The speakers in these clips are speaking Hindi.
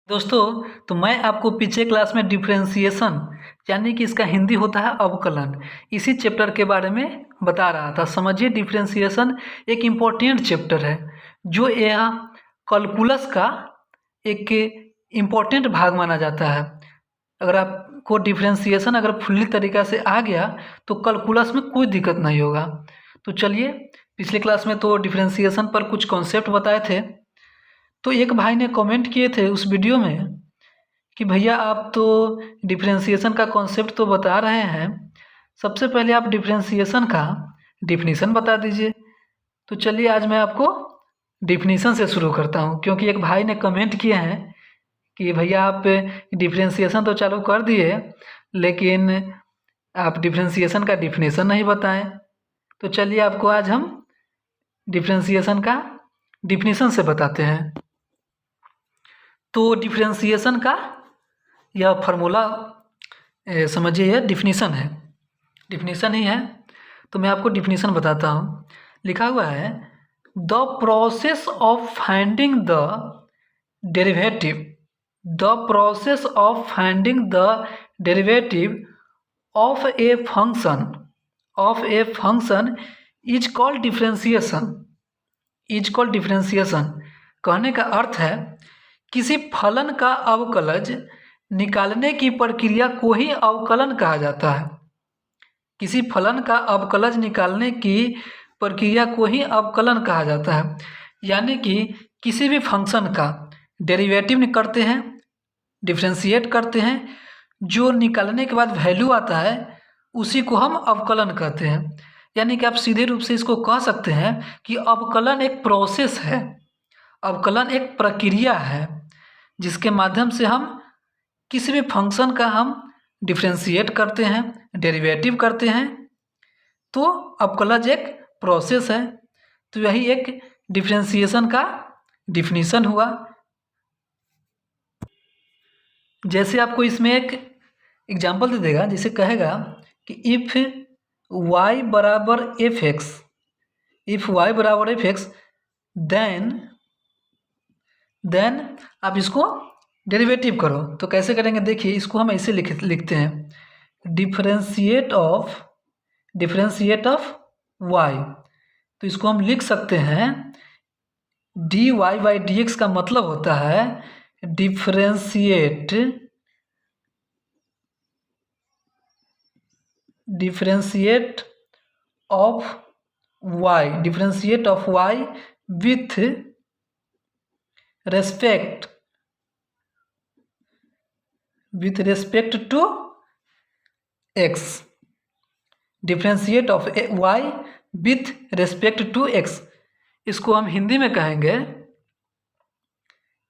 दोस्तों, तो मैं आपको पिछले क्लास में डिफरेंशिएशन यानी कि इसका हिंदी होता है अवकलन, इसी चैप्टर के बारे में बता रहा था। समझिए, डिफरेंशिएशन एक इम्पोर्टेंट चैप्टर है जो यह कैलकुलस का एक इम्पोर्टेंट भाग माना जाता है। अगर आपको डिफरेंशिएशन अगर फुल्ली तरीक़ा से आ गया तो कैलकुलस में कोई दिक्कत नहीं होगा। तो चलिए, पिछले क्लास में तो डिफरेंशिएशन पर कुछ कॉन्सेप्ट बताए थे। तो एक भाई ने कमेंट किए थे उस वीडियो में कि भैया आप तो डिफरेंशिएशन का कॉन्सेप्ट तो बता रहे हैं, सबसे पहले आप डिफरेंशिएशन का डिफिनीशन बता दीजिए। तो चलिए, आज मैं आपको डिफिनीशन से शुरू करता हूँ, क्योंकि एक भाई ने कमेंट किए हैं कि भैया आप डिफरेंशिएशन तो चालू कर दिए लेकिन आप डिफरेंशिएशन का डिफिनीशन नहीं बताएं। तो चलिए, आपको आज हम डिफरेंशिएशन का डिफिनीशन से बताते हैं। तो डिफरेंशिएशन का यह फार्मूला समझिए, यह डिफिनीशन है, डिफिनीशन ही है। तो मैं आपको डिफिनीशन बताता हूँ। लिखा हुआ है, the process of finding the derivative, the process of finding the derivative of a function is called differentiation, is called differentiation. कहने का अर्थ है किसी फलन का अवकलज निकालने की प्रक्रिया को ही अवकलन कहा जाता है। किसी फलन का अवकलज निकालने की प्रक्रिया को ही अवकलन कहा जाता है। यानी कि किसी भी फंक्शन का डेरिवेटिव करते हैं, डिफरेंशिएट करते हैं, जो निकालने के बाद वैल्यू आता है उसी को हम अवकलन कहते हैं। यानी कि आप सीधे रूप से इसको कह सकते हैं कि अवकलन एक प्रोसेस है, अवकलन एक प्रक्रिया है जिसके माध्यम से हम किसी भी फंक्शन का हम डिफरेंशिएट करते हैं, डेरिवेटिव करते हैं। तो अवकलज एक प्रोसेस है। तो यही एक डिफरेंशिएशन का डिफिनीशन हुआ। जैसे आपको इसमें एक एग्जांपल दे देगा, जैसे कहेगा कि इफ़ y बराबर एफ एक्स, इफ़ y बराबर एफ एक्स देन आप इसको डेरिवेटिव करो। तो कैसे करेंगे, देखिए इसको हम ऐसे लिखते हैं, डिफरेंशिएट ऑफ y। तो इसको हम लिख सकते हैं dy बाई डी एक्स, का मतलब होता है differentiate of y, differentiate of y with respect to x, differentiate of y with respect to x। इसको हम हिंदी में कहेंगे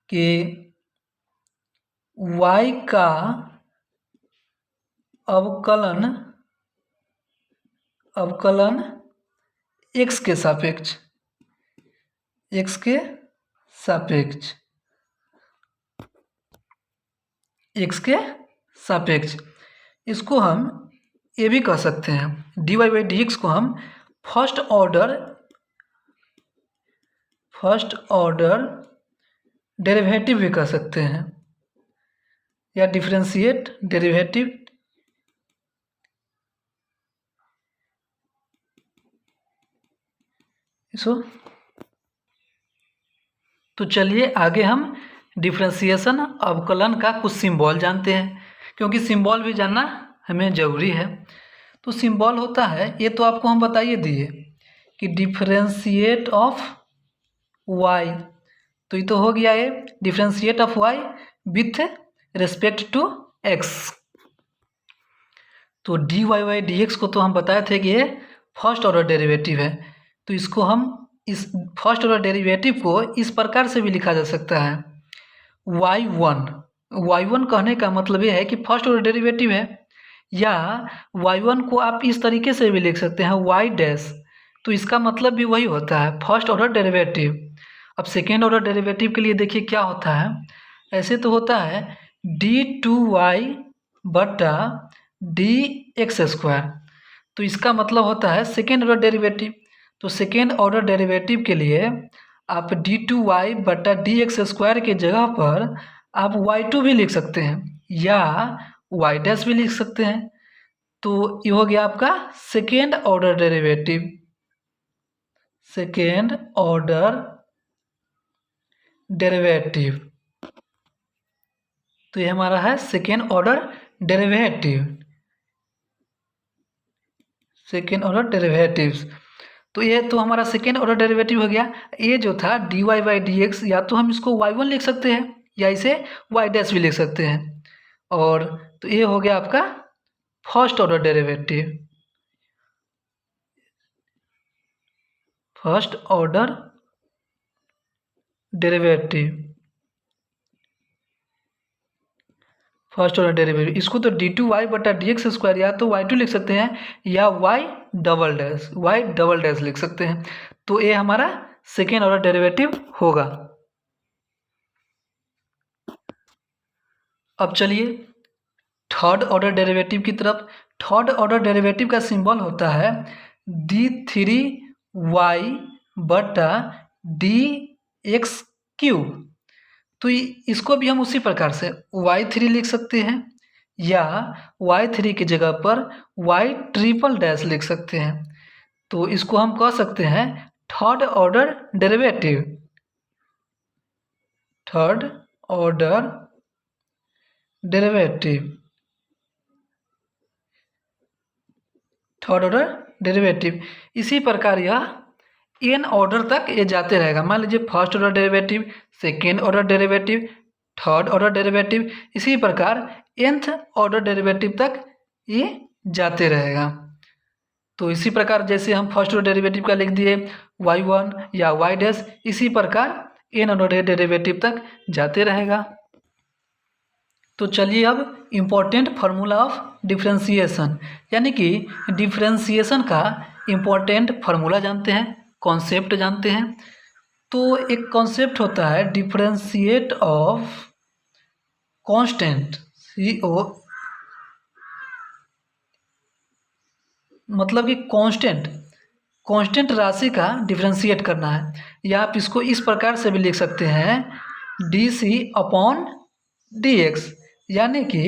कि y का अवकलन x के सापेक्ष, इसको हम ये भी कह सकते हैं, dy बाई डी एक्स को हम फर्स्ट ऑर्डर डेरिवेटिव भी कह सकते हैं, या डिफरेंशिएट डेरिवेटिव। तो चलिए आगे हम डिफरेंशिएशन अवकलन का कुछ सिंबल जानते हैं, क्योंकि सिंबल भी जानना हमें ज़रूरी है। तो सिंबल होता है, ये तो आपको हम बताइए दिए कि डिफरेंशिएट ऑफ y, तो ये तो हो गया ये differentiate of y with respect to x। तो dy बाई डी एक्स को तो हम बताए थे कि ये फर्स्ट ऑर्डर डेरिवेटिव है। तो इसको हम इस फर्स्ट ऑर्डर डेरिवेटिव को इस प्रकार से भी लिखा जा सकता है, y1 कहने का मतलब ये है कि फर्स्ट ऑर्डर डेरिवेटिव है। या y1 को आप इस तरीके से भी लिख सकते हैं y डैश, तो इसका मतलब भी वही होता है, फर्स्ट ऑर्डर डेरिवेटिव। अब सेकेंड ऑर्डर डेरिवेटिव के लिए देखिए क्या होता है, ऐसे तो होता है d2y बटा डी एक्स स्क्वायर, तो इसका मतलब होता है सेकेंड ऑर्डर डेरिवेटिव। तो सेकेंड ऑर्डर डेरिवेटिव के लिए आप d2y बटा डी एक्स स्क्वायर के जगह पर आप y2 भी लिख सकते हैं या y डैश भी लिख सकते हैं। तो ये हो गया आपका second order derivative, second order derivative. तो ये हमारा है second order derivative, second order derivatives. तो ये तो हमारा सेकेंड ऑर्डर डेरिवेटिव हो गया। ये जो था dy बाई डी एक्स, या तो हम इसको y1 लिख सकते हैं या इसे y डैश भी लिख सकते हैं। और तो ये हो गया आपका first order derivative, first order derivative, first order derivative. इसको तो d2y बटा डी एक्स स्क्वायर या तो y2 लिख सकते हैं या y डबल डैश लिख सकते हैं। तो ये हमारा सेकेंड ऑर्डर डेरिवेटिव होगा। अब चलिए थर्ड ऑर्डर डेरिवेटिव की तरफ। थर्ड ऑर्डर डेरिवेटिव का सिंबल होता है d3y बटा डी एक्स क्यूब। तो इसको भी हम उसी प्रकार से y3 लिख सकते हैं या y3 की जगह पर y ट्रिपल डैश लिख सकते हैं। तो इसको हम कह सकते हैं third order derivative, third order derivative, third order derivative. इसी प्रकार यह n ऑर्डर तक ये जाते रहेगा। मान लीजिए first order derivative, second order derivative, third order derivative, इसी प्रकार nth ऑर्डर डेरिवेटिव तक ये जाते रहेगा। तो इसी प्रकार जैसे हम फर्स्ट ऑर्डर डेरिवेटिव का लिख दिए y1 या y डैश, इसी प्रकार n ऑर्डर डेरिवेटिव तक जाते रहेगा। तो चलिए अब इम्पोर्टेंट फार्मूला ऑफ डिफरेंशिएशन, यानी कि डिफरेंशिएशन का इम्पोर्टेंट फार्मूला जानते हैं, कॉन्सेप्ट जानते हैं। तो एक कॉन्सेप्ट होता है डिफरेंशिएट ऑफ कांस्टेंट, CO, मतलब कि कांस्टेंट राशि का डिफरेंशिएट करना है। या आप इसको इस प्रकार से भी लिख सकते हैं DC अपॉन DX, यानी कि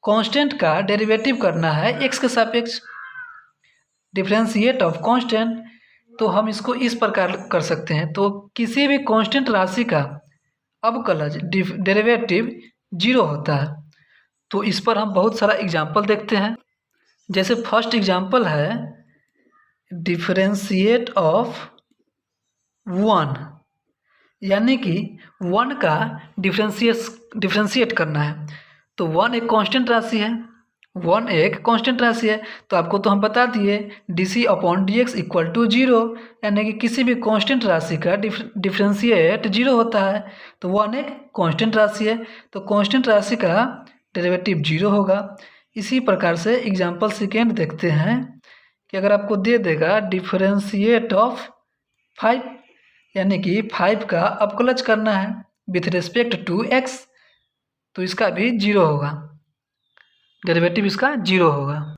कांस्टेंट का डेरिवेटिव करना है x के सापेक्ष, डिफरेंशिएट ऑफ कांस्टेंट। तो हम इसको इस प्रकार कर सकते हैं। तो किसी भी कांस्टेंट राशि का अवकलज डेरिवेटिव 0 होता है। तो इस पर हम बहुत सारा एग्जाम्पल देखते हैं। जैसे फर्स्ट एग्जाम्पल है डिफरेंशिएट ऑफ 1, यानी कि 1 का डिफरेंशिएट करना है। तो 1 एक कांस्टेंट राशि है, 1 एक कांस्टेंट राशि है। तो आपको तो हम बता दिए DC upon DX equal to 0, यानी कि किसी भी कांस्टेंट राशि का डिफरेंशिएट 0 होता है। तो 1 एक कांस्टेंट राशि है, तो कांस्टेंट राशि का डेरिवेटिव 0 होगा। इसी प्रकार से एग्जाम्पल सेकेंड देखते हैं कि अगर आपको दे देगा डिफरेंशिएट ऑफ 5, यानी कि 5 का अवकलज करना है विथ रिस्पेक्ट टू x, तो इसका भी 0 होगा, डेरिवेटिव इसका 0 होगा।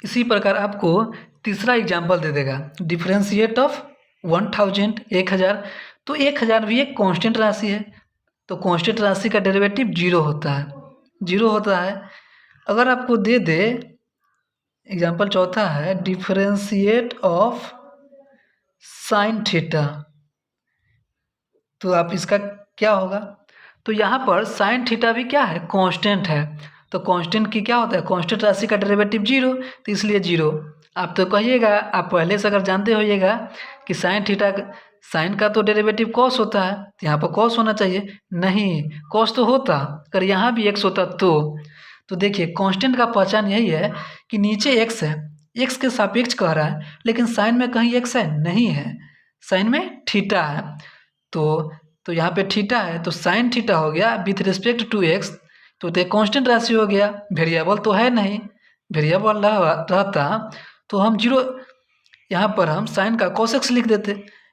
इसी प्रकार आपको तीसरा एग्जाम्पल दे देगा डिफरेंशिएट ऑफ 1000, 1000। तो 1000 भी एक कांस्टेंट राशि है, तो कांस्टेंट राशि का डेरिवेटिव 0 होता है, 0 होता है। अगर आपको दे दे एग्जाम्पल चौथा है डिफरेंशिएट ऑफ साइन थीटा, तो आप इसका क्या होगा। तो यहाँ पर साइन थीटा भी क्या है, कांस्टेंट है। तो कांस्टेंट की क्या होता है, कांस्टेंट राशि का डेरिवेटिव 0, तो इसलिए 0। आप तो कहिएगा, आप पहले से अगर जानते होइएगा कि साइन थीटा, साइन का तो डेरिवेटिव कॉस होता है, तो यहाँ पर कॉस होना चाहिए। नहीं, कॉस तो होता, अगर यहाँ भी x होता तो देखिए कांस्टेंट का पहचान यही है कि नीचे x है, x के सापेक्ष कह रहा है, लेकिन साइन में कहीं x है नहीं है, साइन में थीटा है। तो यहाँ पे थीटा है, तो साइन थीटा हो गया विथ रिस्पेक्ट टू x, तो कांस्टेंट राशि हो गया, वेरिएबल तो है नहीं, वेरिएबल रहता तो हम 0, यहाँ पर हम साइन का cos x लिख देते।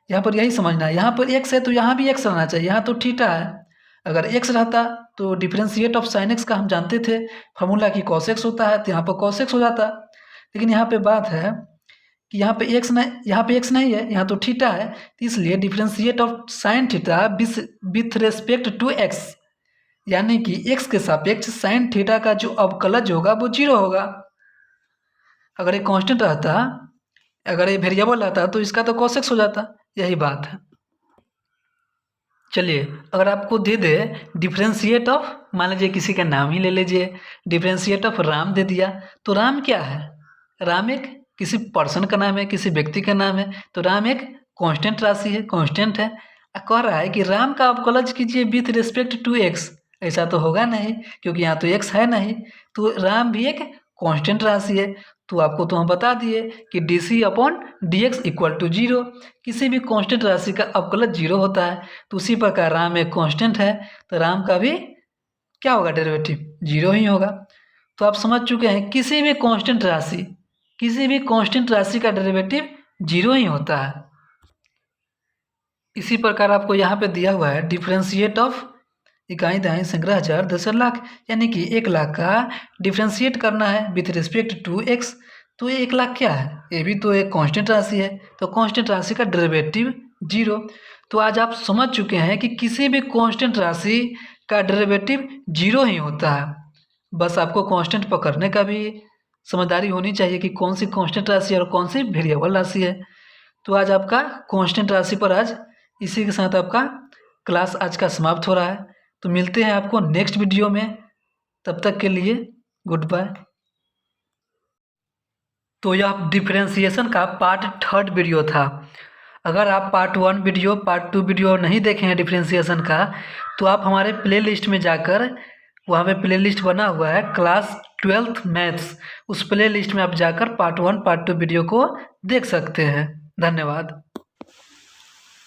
यहाँ पर यही समझना है, यहाँ पर x है तो यहाँ भी x रहना चाहिए, यहाँ तो थीटा है। अगर x रहता तो डिफरेंशिएट ऑफ साइन x का हम जानते थे फार्मूला की cos x होता है, तो यहाँ पर cos x हो जाता। लेकिन यहाँ पे बात है कि यहाँ पे x नहीं, यहाँ पे x नहीं है, यहाँ तो थीटा है, तो इसलिए differentiate of sine theta with respect to x, यानी कि x के सापेक्ष साइन थीटा का जो अवकलज होगा वो 0 होगा। अगर ये कांस्टेंट रहता, अगर ये वेरिएबल रहता तो इसका तो cos x हो जाता। यही बात है। चलिए, अगर आपको दे दे डिफ्रेंशिएट ऑफ, मान लीजिए किसी का नाम ही ले लीजिए, डिफ्रेंशिएट ऑफ राम दे दिया, तो राम क्या है? राम एक किसी पर्सन का नाम है, किसी व्यक्ति का नाम है, तो राम एक कांस्टेंट राशि है, कांस्टेंट है। कह रहा है कि राम का अवकलज कीजिए विथ रिस्पेक्ट टू एक्स। ऐसा तो होगा नहीं, क्योंकि यहाँ तो एक्स है नहीं, तो राम भी एक कांस्टेंट राशि है। तो आपको तो हम बता दिए कि D C upon D X equal to 0। किसी भी कांस्टेंट राशि का अवकलज 0 होता है। तो उसी प्रकार राम एक कांस्टेंट है, तो राम का भी क्या होगा? डेरिवेटिव 0 ही होगा। तो आप समझ चुके हैं किसी भी कांस्टेंट राशि का डेरिवेटिव 0 ही होता है। इसी प्रकार आपको यहाँ पे दिया हुआ है डिफ्रेंशिएट ऑफ इकाई दहाई संग्रह हजार दशर लाख, यानी कि 1 लाख का डिफ्रेंशिएट करना है विथ रिस्पेक्ट टू एक्स। तो ये 1 लाख क्या है? ये भी तो एक कांस्टेंट राशि है, तो कांस्टेंट राशि का डेरिवेटिव 0। तो आज आप समझ चुके हैं कि किसी भी कांस्टेंट राशि का डेरिवेटिव 0 ही होता है। बस आपको कांस्टेंट पकड़ने का भी समझदारी होनी चाहिए कि कौन सी कांस्टेंट राशि है और कौन सी वेरिएबल राशि है। तो आज आपका कांस्टेंट राशि पर आज इसी के साथ आपका क्लास आज का समाप्त हो रहा है। तो मिलते हैं आपको नेक्स्ट वीडियो में, तब तक के लिए गुड बाय। तो यह डिफरेंशिएशन का पार्ट 3 वीडियो था। अगर आप पार्ट 1 वीडियो, पार्ट 2 वीडियो नहीं देखे हैं डिफरेंशिएशन का, तो आप हमारे प्लेलिस्ट में जाकर, वहाँ पे प्लेलिस्ट बना हुआ है क्लास 12th मैथ्स, उस प्लेलिस्ट में आप जाकर पार्ट 1 पार्ट 2 वीडियो को देख सकते हैं। धन्यवाद।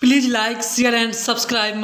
Please like share and subscribe.